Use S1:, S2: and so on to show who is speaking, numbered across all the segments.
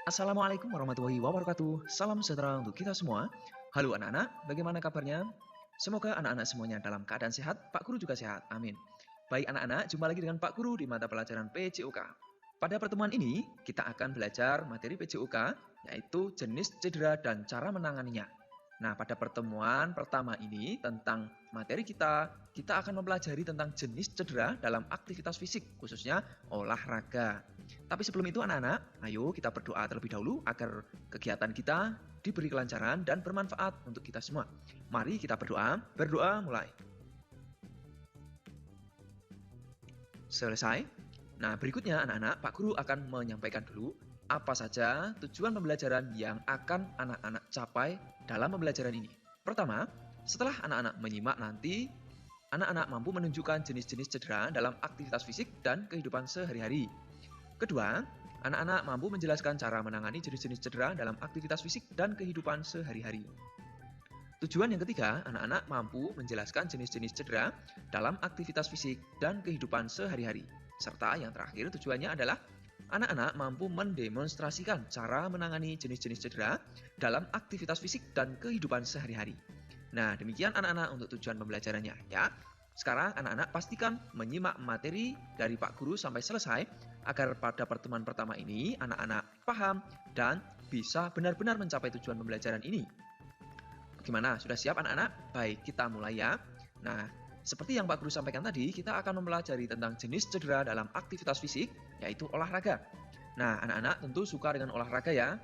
S1: Assalamualaikum warahmatullahi wabarakatuh. Salam sejahtera untuk kita semua. Halo anak-anak, bagaimana kabarnya? Semoga anak-anak semuanya dalam keadaan sehat, Pak Guru juga sehat. Amin. Baik anak-anak, jumpa lagi dengan Pak Guru di mata pelajaran PJOK. Pada pertemuan ini, kita akan belajar materi PJOK, yaitu jenis cedera dan cara menanganinya. Nah, pada pertemuan pertama ini tentang materi kita akan mempelajari tentang jenis cedera dalam aktivitas fisik, khususnya olahraga. Tapi sebelum itu anak-anak, ayo kita berdoa terlebih dahulu agar kegiatan kita diberi kelancaran dan bermanfaat untuk kita semua. Mari kita berdoa. Berdoa mulai. Selesai. Nah, berikutnya anak-anak, Pak Guru akan menyampaikan dulu apa saja tujuan pembelajaran yang akan anak-anak capai dalam pembelajaran ini. Pertama, setelah anak-anak menyimak nanti, anak-anak mampu menunjukkan jenis-jenis cedera dalam aktivitas fisik dan kehidupan sehari-hari. Kedua, anak-anak mampu menjelaskan cara menangani jenis-jenis cedera dalam aktivitas fisik dan kehidupan sehari-hari. Tujuan yang ketiga, anak-anak mampu menjelaskan jenis-jenis cedera dalam aktivitas fisik dan kehidupan sehari-hari. Serta yang terakhir tujuannya adalah anak-anak mampu mendemonstrasikan cara menangani jenis-jenis cedera dalam aktivitas fisik dan kehidupan sehari-hari. Nah, demikian anak-anak untuk tujuan pembelajarannya ya. Sekarang anak-anak pastikan menyimak materi dari Pak Guru sampai selesai agar pada pertemuan pertama ini anak-anak paham dan bisa benar-benar mencapai tujuan pembelajaran ini. Gimana? Sudah siap anak-anak? Baik, kita mulai ya. Nah, seperti yang Pak Guru sampaikan tadi, kita akan mempelajari tentang jenis cedera dalam aktivitas fisik, yaitu olahraga. Nah, anak-anak tentu suka dengan olahraga ya.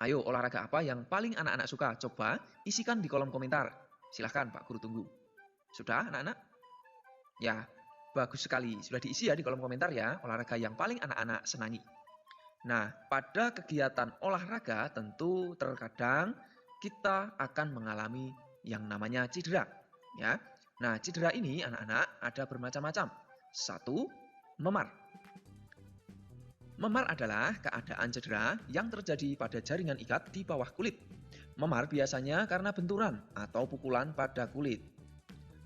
S1: Ayo, olahraga apa yang paling anak-anak suka? Coba isikan di kolom komentar. Silahkan Pak Guru tunggu. Sudah anak-anak? Ya, bagus sekali. Sudah diisi ya di kolom komentar ya, olahraga yang paling anak-anak senangi. Nah, pada kegiatan olahraga tentu terkadang kita akan mengalami yang namanya cedera. Ya. Nah, cedera ini anak-anak ada bermacam-macam. 1. Memar. Memar adalah keadaan cedera yang terjadi pada jaringan ikat di bawah kulit. Memar biasanya karena benturan atau pukulan pada kulit.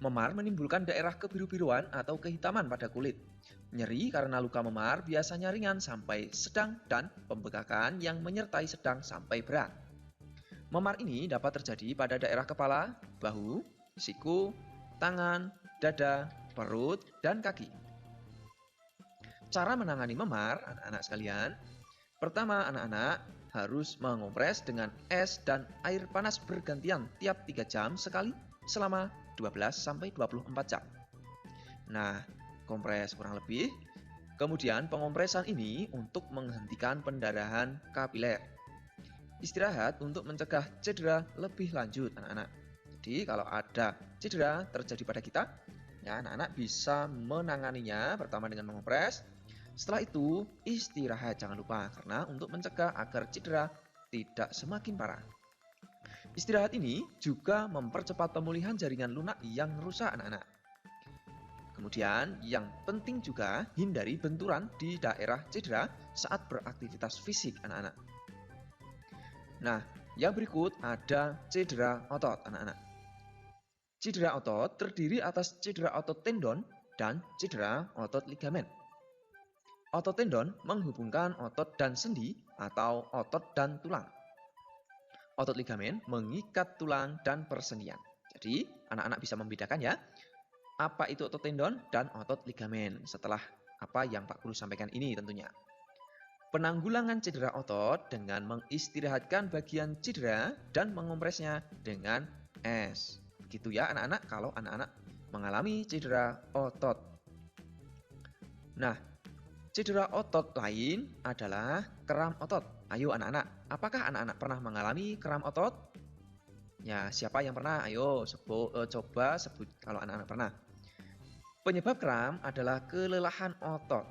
S1: Memar menimbulkan daerah kebiru-biruan atau kehitaman pada kulit. Nyeri karena luka memar biasanya ringan sampai sedang dan pembekakan yang menyertai sedang sampai berat. Memar ini dapat terjadi pada daerah kepala, bahu, siku, tangan, dada, perut, dan kaki. Cara menangani memar, anak-anak sekalian. Pertama, anak-anak harus mengompres dengan es dan air panas bergantian tiap 3 jam sekali selama 12-24 jam. Nah, kompres kurang lebih. Kemudian pengompresan ini untuk menghentikan pendarahan kapiler. Istirahat untuk mencegah cedera lebih lanjut anak-anak. Jadi kalau ada cedera terjadi pada kita, ya anak-anak bisa menanganinya pertama dengan mengompres. Setelah itu istirahat jangan lupa karena untuk mencegah agar cedera tidak semakin parah. Istirahat ini juga mempercepat pemulihan jaringan lunak yang rusak anak-anak. Kemudian yang penting juga hindari benturan di daerah cedera saat beraktivitas fisik anak-anak. Nah, yang berikut ada cedera otot anak-anak. Cedera otot terdiri atas cedera otot tendon dan cedera otot ligamen. Otot tendon menghubungkan otot dan sendi atau otot dan tulang. Otot ligamen mengikat tulang dan persendian. Jadi, anak-anak bisa membedakan ya, apa itu otot tendon dan otot ligamen setelah apa yang Pak Guru sampaikan ini tentunya. Penanggulangan cedera otot dengan mengistirahatkan bagian cedera dan mengompresnya dengan es. Begitu ya anak-anak kalau anak-anak mengalami cedera otot. Nah, cedera otot lain adalah kram otot. Ayo anak-anak, apakah anak-anak pernah mengalami kram otot? Ya, siapa yang pernah? Ayo coba sebut kalau anak-anak pernah. Penyebab kram adalah kelelahan otot,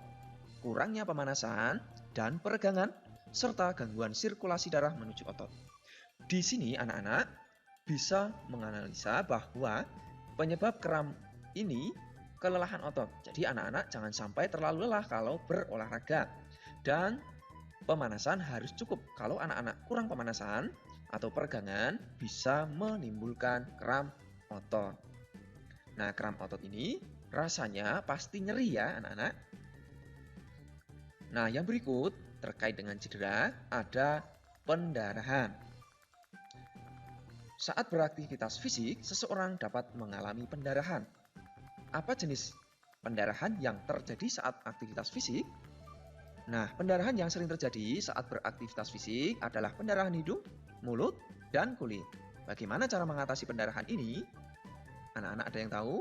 S1: kurangnya pemanasan, dan peregangan, serta gangguan sirkulasi darah menuju otot. Di sini anak-anak bisa menganalisa bahwa penyebab kram ini kelelahan otot. Jadi anak-anak jangan sampai terlalu lelah kalau berolahraga. Dan pemanasan harus cukup. Kalau anak-anak kurang pemanasan atau peregangan bisa menimbulkan kram otot. Nah, kram otot ini rasanya pasti nyeri ya anak-anak. Nah, yang berikut terkait dengan cedera ada pendarahan. Saat beraktivitas fisik, seseorang dapat mengalami pendarahan. Apa jenis pendarahan yang terjadi saat aktivitas fisik? Nah, pendarahan yang sering terjadi saat beraktivitas fisik adalah pendarahan hidung, mulut, dan kulit. Bagaimana cara mengatasi pendarahan ini? Anak-anak ada yang tahu?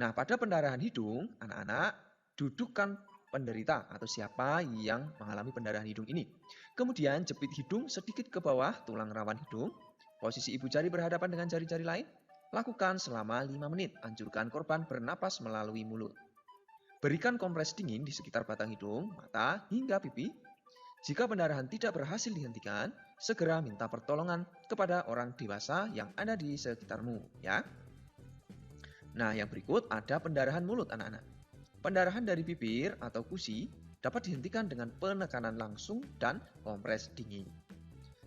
S1: Nah, pada pendarahan hidung, anak-anak dudukkan penderita atau siapa yang mengalami pendarahan hidung ini. Kemudian jepit hidung sedikit ke bawah tulang rawan hidung. Posisi ibu jari berhadapan dengan jari-jari lain. Lakukan selama 5 menit. Anjurkan korban bernapas melalui mulut. Berikan kompres dingin di sekitar batang hidung, mata, hingga pipi. Jika pendarahan tidak berhasil dihentikan, segera minta pertolongan kepada orang dewasa yang ada di sekitarmu, ya. Nah, yang berikut ada pendarahan mulut anak-anak. Pendarahan dari bibir atau gusi dapat dihentikan dengan penekanan langsung dan kompres dingin.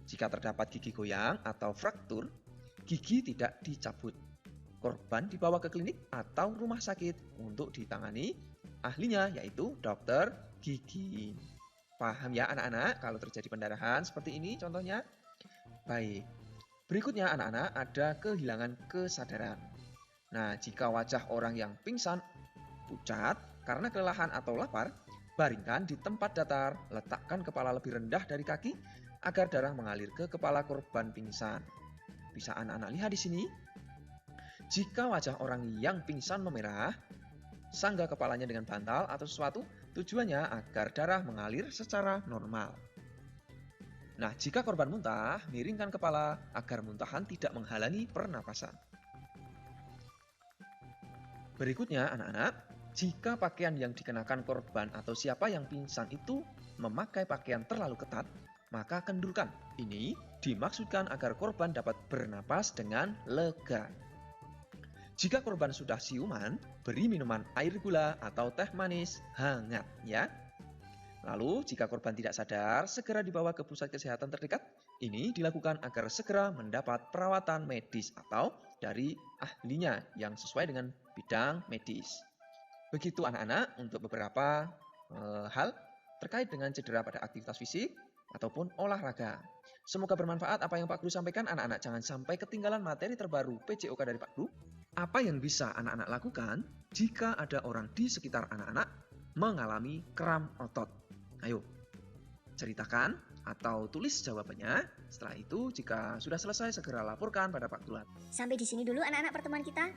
S1: Jika terdapat gigi goyang atau fraktur, gigi tidak dicabut. Korban dibawa ke klinik atau rumah sakit untuk ditangani ahlinya, yaitu dokter gigi. Paham ya anak-anak kalau terjadi pendarahan seperti ini contohnya? Baik. Berikutnya anak-anak ada kehilangan kesadaran. Nah, jika wajah orang yang pingsan pucat karena kelelahan atau lapar, baringkan di tempat datar, letakkan kepala lebih rendah dari kaki agar darah mengalir ke kepala korban pingsan. Bisa anak-anak lihat di sini? Jika wajah orang yang pingsan memerah, sanggah kepalanya dengan bantal atau sesuatu, tujuannya agar darah mengalir secara normal. Nah, jika korban muntah, miringkan kepala agar muntahan tidak menghalangi pernapasan. Berikutnya anak-anak, jika pakaian yang dikenakan korban atau siapa yang pingsan itu memakai pakaian terlalu ketat, maka kendurkan. Ini dimaksudkan agar korban dapat bernapas dengan lega. Jika korban sudah siuman, beri minuman air gula atau teh manis hangat ya. Lalu jika korban tidak sadar, segera dibawa ke pusat kesehatan terdekat. Ini dilakukan agar segera mendapat perawatan medis atau dari ahlinya yang sesuai dengan bidang medis. Begitu anak-anak untuk beberapa hal terkait dengan cedera pada aktivitas fisik ataupun olahraga. Semoga bermanfaat apa yang Pak Guru sampaikan. Anak-anak jangan sampai ketinggalan materi terbaru PJOK dari Pak Guru. Apa yang bisa anak-anak lakukan jika ada orang di sekitar anak-anak mengalami kram otot? Ayo, ceritakan atau tulis jawabannya. Setelah itu, jika sudah selesai, segera laporkan pada Pak Guru.
S2: Sampai di sini dulu anak-anak pertemuan kita.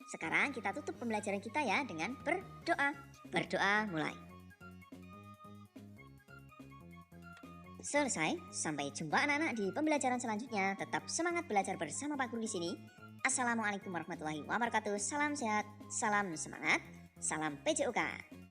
S2: Sekarang kita tutup pembelajaran kita ya dengan berdoa. Berdoa mulai. Selesai. Sampai jumpa anak-anak di pembelajaran selanjutnya. Tetap semangat belajar bersama Pak Guru di sini. Assalamualaikum warahmatullahi wabarakatuh. Salam sehat, salam semangat, salam PJOK.